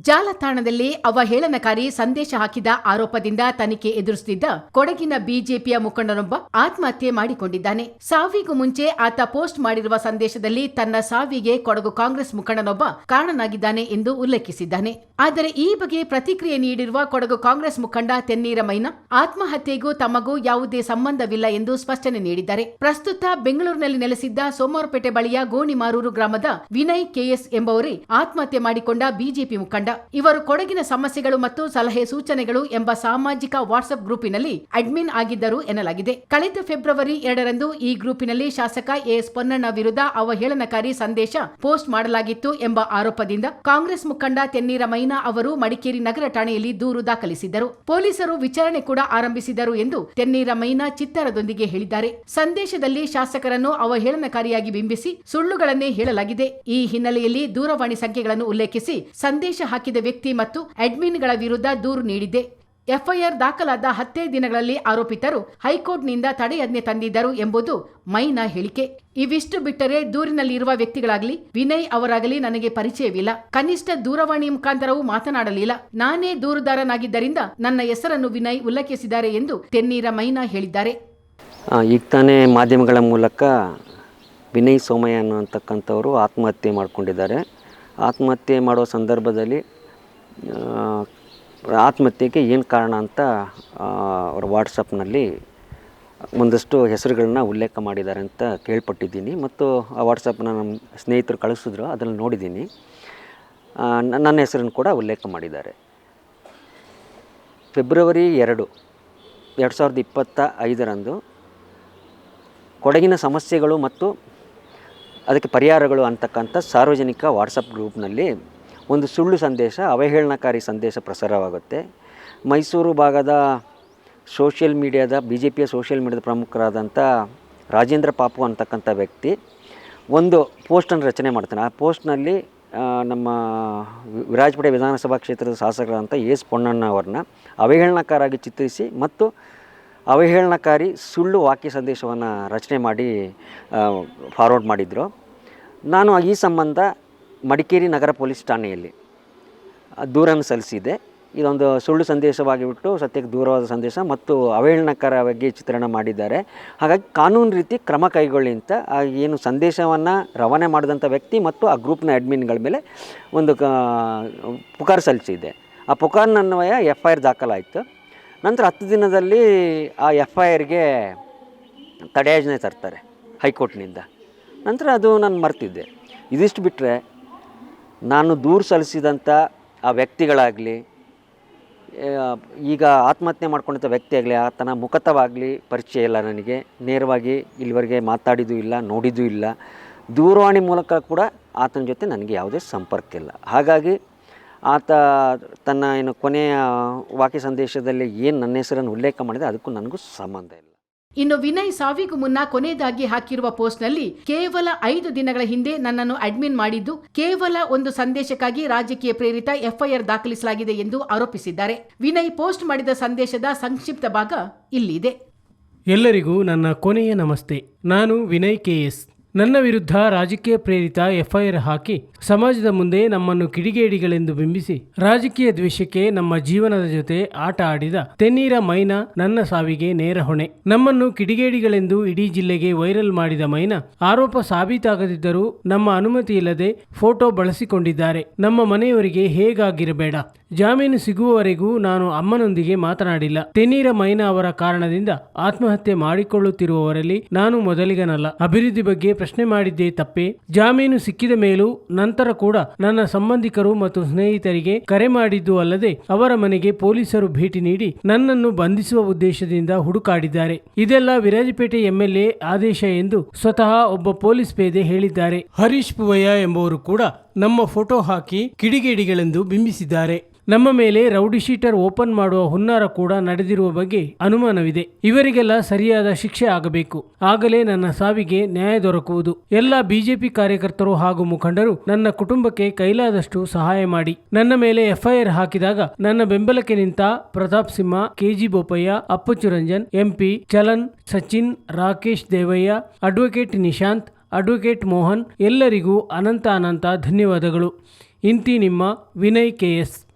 ಜಾಲತಾಣದಲ್ಲಿ ಅವಹೇಳನಕಾರಿ ಸಂದೇಶ ಹಾಕಿದ ಆರೋಪದಿಂದ ತನಿಖೆ ಎದುರಿಸುತ್ತಿದ್ದ ಕೊಡಗಿನ ಬಿಜೆಪಿಯ ಮುಖಂಡನೊಬ್ಬ ಆತ್ಮಹತ್ಯೆ ಮಾಡಿಕೊಂಡಿದ್ದಾನೆ. ಸಾವಿಗೂ ಮುಂಚೆ ಆತ ಪೋಸ್ಟ್ ಮಾಡಿರುವ ಸಂದೇಶದಲ್ಲಿ ತನ್ನ ಸಾವಿಗೆ ಕೊಡಗು ಕಾಂಗ್ರೆಸ್ ಮುಖಂಡನೊಬ್ಬ ಕಾರಣನಾಗಿದ್ದಾನೆ ಎಂದು ಉಲ್ಲೇಖಿಸಿದ್ದಾನೆ. ಆದರೆ ಈ ಬಗ್ಗೆ ಪ್ರತಿಕ್ರಿಯೆ ನೀಡಿರುವ ಕೊಡಗು ಕಾಂಗ್ರೆಸ್ ಮುಖಂಡ ತೆನ್ನೀರ ಮೈನಾ ಆತ್ಮಹತ್ಯೆಗೂ ತಮಗೂ ಯಾವುದೇ ಸಂಬಂಧವಿಲ್ಲ ಎಂದು ಸ್ಪಷ್ಟನೆ ನೀಡಿದ್ದಾರೆ. ಪ್ರಸ್ತುತ ಬೆಂಗಳೂರಿನಲ್ಲಿ ನೆಲೆಸಿದ್ದ ಸೋಮವಾರಪೇಟೆ ಬಳಿಯ ಗೋಣಿಮಾರೂರು ಗ್ರಾಮದ ವಿನಯ್ ಕೆಎಸ್ ಎಂಬುವರೇ ಆತ್ಮಹತ್ಯೆ ಮಾಡಿಕೊಂಡ ಬಿಜೆಪಿ ಮುಖಂಡ. ಇವರು ಕೊಡಗಿನ ಸಮಸ್ಯೆಗಳು ಮತ್ತು ಸಲಹೆ ಸೂಚನೆಗಳು ಎಂಬ ಸಾಮಾಜಿಕ ವಾಟ್ಸ್ಆಪ್ ಗ್ರೂಪಿನಲ್ಲಿ ಅಡ್ಮಿನ್ ಆಗಿದ್ದರು ಎನ್ನಲಾಗಿದೆ. ಕಳೆದ ಫೆಬ್ರವರಿ 2ರಂದು ಈ ಗ್ರೂಪಿನಲ್ಲಿ ಶಾಸಕ ಎಎಸ್ ಪೊನ್ನಣ್ಣ ವಿರುದ್ಧ ಅವಹೇಳನಕಾರಿ ಸಂದೇಶ ಪೋಸ್ಟ್ ಮಾಡಲಾಗಿತ್ತು ಎಂಬ ಆರೋಪದಿಂದ ಕಾಂಗ್ರೆಸ್ ಮುಖಂಡ ತೆನ್ನೀರ ಮೈನಾ ಅವರು ಮಡಿಕೇರಿ ನಗರ ಠಾಣೆಯಲ್ಲಿ ದೂರು ದಾಖಲಿಸಿದ್ದರು. ಪೊಲೀಸರು ವಿಚಾರಣೆ ಕೂಡ ಆರಂಭಿಸಿದರು ಎಂದು ತೆನ್ನೀರ ಮೈನಾ ಚಿತ್ತಾರದೊಂದಿಗೆ ಹೇಳಿದ್ದಾರೆ. ಸಂದೇಶದಲ್ಲಿ ಶಾಸಕರನ್ನು ಅವಹೇಳನಕಾರಿಯಾಗಿ ಬಿಂಬಿಸಿ ಸುಳ್ಳುಗಳನ್ನೇ ಹೇಳಲಾಗಿದೆ. ಈ ಹಿನ್ನೆಲೆಯಲ್ಲಿ ದೂರವಾಣಿ ಸಂಖ್ಯೆಗಳನ್ನು ಉಲ್ಲೇಖಿಸಿ ಸಂದೇಶ ಹಾಕಿದ ವ್ಯಕ್ತಿ ಮತ್ತು ಅಡ್ಮಿನ್ಗಳ ವಿರುದ್ಧ ದೂರು ನೀಡಿದೆ. ಎಫ್ಐಆರ್ ದಾಖಲಾದ 10 ದಿನಗಳಲ್ಲಿ ಆರೋಪಿತರು ಹೈಕೋರ್ಟ್ನಿಂದ ತಡೆಯಾಜ್ಞೆ ತಂದಿದ್ದರು ಎಂಬುದು ಮೈನಾ ಹೇಳಿಕೆ. ಇವಿಷ್ಟು ಬಿಟ್ಟರೆ ದೂರಿನಲ್ಲಿರುವ ವ್ಯಕ್ತಿಗಳಾಗಲಿ ವಿನಯ್ ಅವರಾಗಲಿ ನನಗೆ ಪರಿಚಯವಿಲ್ಲ. ಕನಿಷ್ಠ ದೂರವಾಣಿ ಮುಖಾಂತರವೂ ಮಾತನಾಡಲಿಲ್ಲ. ನಾನೇ ದೂರುದಾರನಾಗಿದ್ದರಿಂದ ನನ್ನ ಹೆಸರನ್ನು ವಿನಯ್ ಉಲ್ಲೇಖಿಸಿದ್ದಾರೆ ಎಂದು ತೆನ್ನೀರ ಮೈನಾ ಹೇಳಿದ್ದಾರೆ. ಈಗ ತಾನೇ ಮಾಧ್ಯಮಗಳ ಮೂಲಕ ವಿನಯ್ ಸೋಮಯ್ಯ ಅನ್ನತಕ್ಕಂಥವರು ಆತ್ಮಹತ್ಯೆ ಮಾಡಿಕೊಂಡಿದ್ದಾರೆ. ಆತ್ಮಹತ್ಯೆ ಮಾಡೋ ಸಂದರ್ಭದಲ್ಲಿ ಆತ್ಮಹತ್ಯೆಗೆ ಏನು ಕಾರಣ ಅಂತ ಅವರ ವಾಟ್ಸಪ್ನಲ್ಲಿ ಒಂದಷ್ಟು ಹೆಸರುಗಳನ್ನ ಉಲ್ಲೇಖ ಮಾಡಿದ್ದಾರೆ ಅಂತ ಕೇಳ್ಪಟ್ಟಿದ್ದೀನಿ. ಮತ್ತು ಆ ವಾಟ್ಸಪ್ನ ನಮ್ಮ ಸ್ನೇಹಿತರು ಕಳಿಸಿದ್ರು, ಅದನ್ನು ನೋಡಿದ್ದೀನಿ. ನನ್ನ ಹೆಸರನ್ನು ಕೂಡ ಉಲ್ಲೇಖ ಮಾಡಿದ್ದಾರೆ. ಫೆಬ್ರವರಿ 2, 2025ರಂದು ಕೊಡಗಿನ ಸಮಸ್ಯೆಗಳು ಮತ್ತು ಅದಕ್ಕೆ ಪರಿಹಾರಗಳು ಅಂತಕ್ಕಂಥ ಸಾರ್ವಜನಿಕ ವಾಟ್ಸಪ್ ಗ್ರೂಪ್ನಲ್ಲಿ ಒಂದು ಸುಳ್ಳು ಸಂದೇಶ, ಅವಹೇಳನಕಾರಿ ಸಂದೇಶ ಪ್ರಸಾರವಾಗುತ್ತೆ. ಮೈಸೂರು ಭಾಗದ ಸೋಷಿಯಲ್ ಮೀಡಿಯಾದ ಬಿಜೆಪಿಯ ಸೋಷಿಯಲ್ ಮೀಡಿಯಾದ ಪ್ರಮುಖರಾದಂಥ ರಾಜೇಂದ್ರ ಪಾಪು ಅಂತಕ್ಕಂಥ ವ್ಯಕ್ತಿ ಒಂದು ಪೋಸ್ಟನ್ನು ರಚನೆ ಮಾಡ್ತಾನೆ. ಆ ಪೋಸ್ಟ್ನಲ್ಲಿ ನಮ್ಮ ವಿರಾಜಪೇಟೆ ವಿಧಾನಸಭಾ ಕ್ಷೇತ್ರದ ಶಾಸಕರಾದಂಥ ಎಸ್ ಪೊನ್ನಣ್ಣ ಅವ್ರನ್ನ ಅವಹೇಳನಕಾರಾಗಿ ಚಿತ್ರಿಸಿ ಮತ್ತು ಅವಹೇಳನಕಾರಿ ಸುಳ್ಳು ವಾಕ್ಯ ಸಂದೇಶವನ್ನು ರಚನೆ ಮಾಡಿ ಫಾರ್ವರ್ಡ್ ಮಾಡಿದರು. ನಾನು ಈ ಸಂಬಂಧ ಮಡಿಕೇರಿ ನಗರ ಪೊಲೀಸ್ ಠಾಣೆಯಲ್ಲಿ ದೂರನ್ನು ಸಲ್ಲಿಸಿದೆ. ಇದೊಂದು ಸುಳ್ಳು ಸಂದೇಶವಾಗಿಬಿಟ್ಟು ಸತ್ಯಕ್ಕೆ ದೂರವಾದ ಸಂದೇಶ ಮತ್ತು ಅವಹೇಳನಕಾರವಾಗಿ ಚಿತ್ರಣ ಮಾಡಿದ್ದಾರೆ. ಹಾಗಾಗಿ ಕಾನೂನು ರೀತಿ ಕ್ರಮ ಕೈಗೊಳ್ಳಿ ಅಂತ ಏನು ಸಂದೇಶವನ್ನು ರವಾನೆ ಮಾಡಿದಂಥ ವ್ಯಕ್ತಿ ಮತ್ತು ಆ ಗ್ರೂಪ್ನ ಅಡ್ಮಿನ್ಗಳ ಮೇಲೆ ಒಂದು ಪುಕಾರು ಸಲ್ಲಿಸಿದೆ. ಆ ಪುಕಾರಿನನ್ವಯ FIR ದಾಖಲಾಯಿತು. ನಂತರ 10 ದಿನದಲ್ಲಿ ಆ FIRಗೆ ತಡೆಯಾಜ್ಞೆ ತರ್ತಾರೆ ಹೈಕೋರ್ಟ್ನಿಂದ. ನಂತರ ಅದು ನಾನು ಮರ್ತಿದ್ದೆ. ಇದಿಷ್ಟು ಬಿಟ್ಟರೆ ನಾನು ದೂರು ಸಲ್ಲಿಸಿದಂಥ ಆ ವ್ಯಕ್ತಿಗಳಾಗಲಿ, ಈಗ ಆತ್ಮಹತ್ಯೆ ಮಾಡ್ಕೊಂಡಂಥ ವ್ಯಕ್ತಿ ಆಗಲಿ, ಆತನ ಮುಖತವಾಗಲಿ ಪರಿಚಯ ಇಲ್ಲ ನನಗೆ. ನೇರವಾಗಿ ಇಲ್ಲಿವರೆಗೆ ಮಾತಾಡಿದ್ದೂ ಇಲ್ಲ, ನೋಡಿದ್ದೂ ಇಲ್ಲ. ದೂರವಾಣಿ ಮೂಲಕ ಕೂಡ ಆತನ ಜೊತೆ ನನಗೆ ಯಾವುದೇ ಸಂಪರ್ಕ ಇಲ್ಲ. ಹಾಗಾಗಿ ಆತ ತನ್ನ ಏನು ಕೊನೆಯ ವಾಕ್ಯ ಸಂದೇಶದಲ್ಲಿ ಏನು ನನ್ನ ಹೆಸರನ್ನು ಉಲ್ಲೇಖ ಮಾಡಿದೆ ಅದಕ್ಕೂ ನನಗೂ ಸಂಬಂಧ ಇಲ್ಲ. ಇನ್ನು ವಿನಯ್ ಸಾವಿಗೂ ಮುನ್ನ ಕೊನೆಯದಾಗಿ ಹಾಕಿರುವ ಪೋಸ್ಟ್ನಲ್ಲಿ ಕೇವಲ 5 ದಿನಗಳ ಹಿಂದೆ ನನ್ನನ್ನು ಅಡ್ಮಿನ್ ಮಾಡಿದ್ದು ಕೇವಲ ಒಂದು ಸಂದೇಶಕ್ಕಾಗಿ ರಾಜಕೀಯ ಪ್ರೇರಿತ FIR ದಾಖಲಿಸಲಾಗಿದೆ ಎಂದು ಆರೋಪಿಸಿದ್ದಾರೆ. ವಿನಯ್ ಪೋಸ್ಟ್ ಮಾಡಿದ ಸಂದೇಶದ ಸಂಕ್ಷಿಪ್ತ ಭಾಗ ಇಲ್ಲಿದೆ. ಎಲ್ಲರಿಗೂ ನನ್ನ ಕೊನೆಯ ನಮಸ್ತೆ. ನಾನು ವಿನಯ್ KS. ನನ್ನ ವಿರುದ್ಧ ರಾಜಕೀಯ ಪ್ರೇರಿತ FIR ಹಾಕಿ ಸಮಾಜದ ಮುಂದೆ ನಮ್ಮನ್ನು ಕಿಡಿಗೇಡಿಗಳೆಂದು ಬಿಂಬಿಸಿ ರಾಜಕೀಯ ದ್ವೇಷಕ್ಕೆ ನಮ್ಮ ಜೀವನದ ಜೊತೆ ಆಟ ಆಡಿದ ತೆನ್ನೀರ ಮೈನಾ ನನ್ನ ಸಾವಿಗೆ ನೇರ ಹೊಣೆ. ನಮ್ಮನ್ನು ಕಿಡಿಗೇಡಿಗಳೆಂದು ಇಡೀ ಜಿಲ್ಲೆಗೆ ವೈರಲ್ ಮಾಡಿದ ಮೈನಾ ಆರೋಪ ಸಾಬೀತಾಗದಿದ್ದರೂ ನಮ್ಮ ಅನುಮತಿ ಇಲ್ಲದೆ ಫೋಟೋ ಬಳಸಿಕೊಂಡಿದ್ದಾರೆ. ನಮ್ಮ ಮನೆಯವರಿಗೆ ಹೇಗಾಗಿರಬೇಡ. ಜಾಮೀನು ಸಿಗುವವರೆಗೂ ನಾನು ಅಮ್ಮನೊಂದಿಗೆ ಮಾತನಾಡಿಲ್ಲ. ತೆನ್ನೀರ ಮೈನಾ ಅವರ ಕಾರಣದಿಂದ ಆತ್ಮಹತ್ಯೆ ಮಾಡಿಕೊಳ್ಳುತ್ತಿರುವವರಲ್ಲಿ ನಾನು ಮೊದಲಿಗನಲ್ಲ. ಅಭಿವೃದ್ಧಿ ಬಗ್ಗೆ ಪ್ರಶ್ನೆ ಮಾಡಿದ್ದೇ ತಪ್ಪೇ? ಜಾಮೀನು ಸಿಕ್ಕಿದ ಮೇಲೂ ನಂತರ ಕೂಡ ನನ್ನ ಸಂಬಂಧಿಕರು ಮತ್ತು ಸ್ನೇಹಿತರಿಗೆ ಕರೆ ಮಾಡಿದ್ದು ಅಲ್ಲದೆ ಅವರ ಮನೆಗೆ ಪೊಲೀಸರು ಭೇಟಿ ನೀಡಿ ನನ್ನನ್ನು ಬಂಧಿಸುವ ಉದ್ದೇಶದಿಂದ ಹುಡುಕಾಡಿದ್ದಾರೆ. ಇದೆಲ್ಲ ವಿರಾಜಪೇಟೆ MLA ಆದೇಶ ಎಂದು ಸ್ವತಃ ಒಬ್ಬ ಪೊಲೀಸ್ ಪೇದೆ ಹೇಳಿದ್ದಾರೆ. ಹರೀಶ್ ಪೂವಯ್ಯ ಎಂಬುವರು ಕೂಡ ನಮ್ಮ ಫೋಟೋ ಹಾಕಿ ಕಿಡಿಗೇಡಿಗಳೆಂದು ಬಿಂಬಿಸಿದ್ದಾರೆ. ನಮ್ಮ ಮೇಲೆ ರೌಡಿ ಶೀಟರ್ ಓಪನ್ ಮಾಡುವ ಹುನ್ನಾರ ಕೂಡ ನಡೆದಿರುವ ಬಗ್ಗೆ ಅನುಮಾನವಿದೆ. ಇವರಿಗೆಲ್ಲ ಸರಿಯಾದ ಶಿಕ್ಷೆ ಆಗಬೇಕು. ಆಗಲೇ ನನ್ನ ಸಾವಿಗೆ ನ್ಯಾಯ ದೊರಕುವುದು. ಎಲ್ಲ ಬಿಜೆಪಿ ಕಾರ್ಯಕರ್ತರು ಹಾಗೂ ಮುಖಂಡರು ನನ್ನ ಕುಟುಂಬಕ್ಕೆ ಕೈಲಾದಷ್ಟು ಸಹಾಯ ಮಾಡಿ. ನನ್ನ ಮೇಲೆ FIR ಹಾಕಿದಾಗ ನನ್ನ ಬೆಂಬಲಕ್ಕೆ ನಿಂತ Pratap Simha, KG Bopaiah, Appachu Ranjan, MP challan, Sachin, Rakesh Devaiah, advocate Nishant, advocate Mohan ಎಲ್ಲರಿಗೂ ಅನಂತ ಧನ್ಯವಾದಗಳು. ಇಂತಿ ನಿಮ್ಮ ವಿನಯ್ KS.